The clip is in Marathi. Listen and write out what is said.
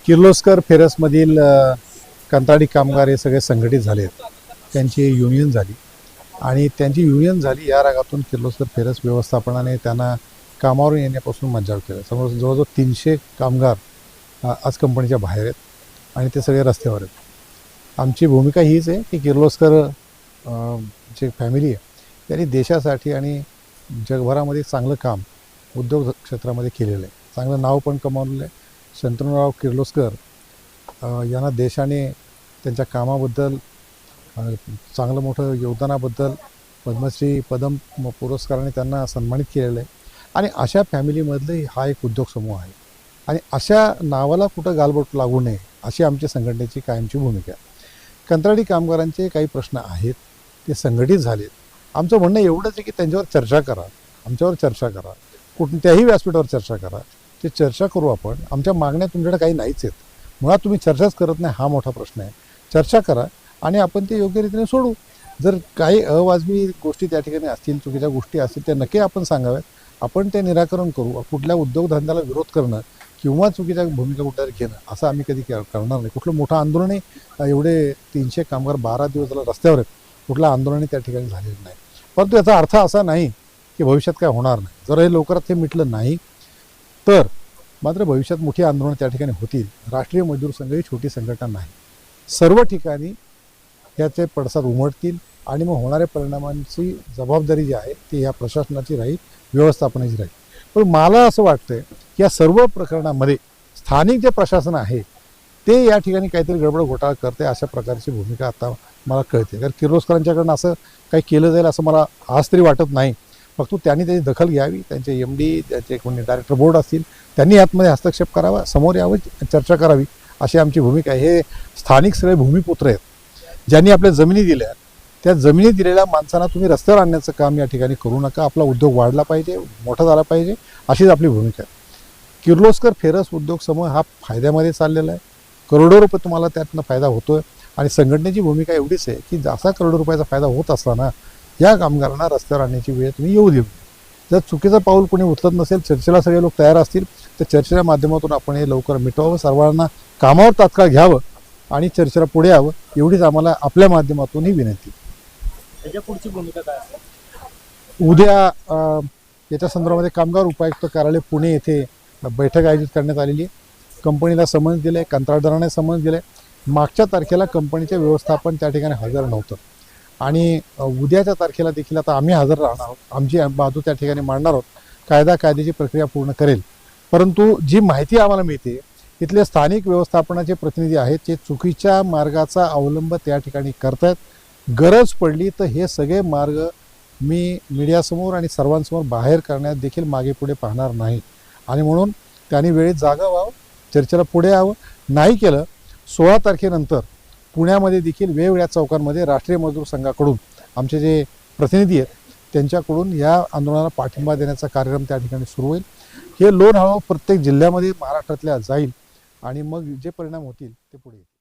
किर्लोस्कर फेरसमधील कंत्राटी कामगार हे सगळे संघटित झाले, त्यांची युनियन झाली आणि त्यांची युनियन झाली या रागातून किर्लोस्कर फेरस व्यवस्थापनाने त्यांना कामावर येण्यापासून मज्जाव केला। समोर जवळजवळ 300 कामगार आज कंपनीच्या बाहेर आहेत आणि ते सगळे रस्त्यावर आहेत। आमची भूमिका हीच आहे की किर्लोस्कर जे फॅमिली आहे त्यांनी देशासाठी आणि जगभरामध्ये चांगलं काम उद्योग क्षेत्रामध्ये केलेलं आहे, चांगलं नाव पण कमावलेलं आहे। शंतनुराव किर्लोस्कर यांना देशाने त्यांच्या कामाबद्दल चांगलं मोठं योगदानाबद्दल पद्मश्री पदम पुरस्काराने त्यांना सन्मानित केलेलं आहे आणि अशा फॅमिलीमधले हा एक उद्योग समूह आहे आणि अशा नावाला कुठं गालबोट लागू नये अशी आमच्या संघटनेची कायमची भूमिका आहे। कंत्राटी कामगारांचे काही प्रश्न आहेत, ते संघटित झालेत। आमचं म्हणणं एवढंच आहे की त्यांच्यावर चर्चा करा, आमच्यावर चर्चा करा, कोणत्याही व्यासपीठावर चर्चा करा, ते चर्चा करू आपण। आमच्या मागण्या तुमच्याकडे काही नाहीच आहेत, मुळात तुम्ही चर्चाच करत नाही, हा मोठा प्रश्न आहे। चर्चा करा आणि आपण ते योग्य रीतीने सोडू। जर काही अवाजवी गोष्टी त्या ठिकाणी असतील, चुकीच्या गोष्टी असतील, त्या नक्की आपण सांगाव्यात, आपण ते निराकरण करू। कुठल्या उद्योगधंद्याला विरोध करणं किंवा चुकीच्या भूमिका कुठल्यातरी घेणं असं आम्ही कधी करणार नाही। कुठलं मोठं आंदोलनही एवढे 300 कामगार 12 दिवस झाला रस्त्यावर आहेत, कुठलं आंदोलनही त्या ठिकाणी झालेलं नाही। परंतु याचा अर्थ असा नाही की भविष्यात काय होणार नाही। जर हे लवकरात हे मिटलं नाही तर मात्र भविष्यात मोठी आंदोलनं त्या ठिकाणी होतील। राष्ट्रीय मजदूर संघ ही छोटी संघटना नाही, सर्व ठिकाणी याचे पडसाद उमटतील आणि मग होणाऱ्या परिणामांची जबाबदारी जी आहे ती या प्रशासनाची राहील, व्यवस्थापनाची राहील। पण मला असं वाटतंय की या सर्व प्रकरणामध्ये स्थानिक जे प्रशासन आहे ते या ठिकाणी काहीतरी गडबड घोटाळा करते अशा प्रकारची भूमिका आता मला कळते। कारण किर्लोस्करांच्याकडनं असं काही केलं जाईल असं मला आज तरी वाटत नाही। फक्त त्यांनी त्याची दखल घ्यावी, त्यांचे MD त्याचे कोणी डायरेक्टर बोर्ड असतील त्यांनी यातमध्ये हस्तक्षेप करावा, समोर यावं, चर्चा करावी अशी आमची भूमिका आहे। हे स्थानिक सगळे भूमिपुत्र आहेत, ज्यांनी आपल्या जमिनी दिल्या, त्या जमिनी दिलेल्या माणसांना तुम्ही रस्त्यावर आणण्याचं काम या ठिकाणी करू नका। आपला उद्योग वाढला पाहिजे, मोठा झाला पाहिजे अशीच आपली भूमिका आहे। किर्लोस्कर फेरस उद्योग समूह हा फायद्यामध्ये चाललेला आहे, करोडो रुपये तुम्हाला त्यातनं फायदा होतोय आणि संघटनेची भूमिका एवढीच आहे की जसा करोडो रुपयाचा फायदा होत असताना या कामगारांना रस्त्यावर आणण्याची वेळ तुम्ही येऊ देऊ। जर चुकीचं पाऊल कोणी उचलत नसेल, चर्चेला सगळे लोक तयार असतील तर चर्चेच्या माध्यमातून आपण हे लवकर मिटवावं, सर्वांना कामावर तात्काळ घ्यावं आणि चर्चेला पुढे यावं, एवढीच आम्हाला आपल्या माध्यमातून ही विनंती। त्याच्या पुढची भूमिका काय असेल? उद्या याच्या संदर्भामध्ये कामगार उपायुक्त कार्यालय पुणे येथे बैठक आयोजित करण्यात आलेली आहे। कंपनीला समन्स दिलं आहे, कंत्राटदाराने समन्स दिलं आहे। मागच्या तारखेला कंपनीचे व्यवस्थापन त्या ठिकाणी हजर नव्हतं आणि उद्याच्या तारखेला देखील आता आम्ही हजर राहणार आहोत, आमची बाजू त्या ठिकाणी मांडणार आहोत, कायद्याची प्रक्रिया पूर्ण करेल। परंतु जी माहिती आम्हाला मिळते तिथले स्थानिक व्यवस्थापनाचे प्रतिनिधी आहेत ते चुकीच्या मार्गाचा अवलंब त्या ठिकाणी करतायत। गरज पडली तर हे सगळे मार्ग मी मीडियासमोर आणि सर्वांसमोर बाहेर करण्यात देखील मागे पुढे पाहणार नाही आणि म्हणून त्यांनी वेळेत जागा व्हावं, चर्चेला पुढे यावं। नाही केलं 16 तारखेनंतर पुण्यामध्ये देखील वेगवेगळ्या चौकांमध्ये राष्ट्रीय मजदूर संघाकडून आमचे जे प्रतिनिधी आहेत त्यांच्याकडून या आंदोलनाला पाठिंबा देण्याचा कार्यक्रम त्या ठिकाणी सुरू होईल। हे लोन हळूहळू प्रत्येक जिल्ह्यामध्ये महाराष्ट्रातल्या जाईल आणि मग जे परिणाम होतील ते पुढे येतील।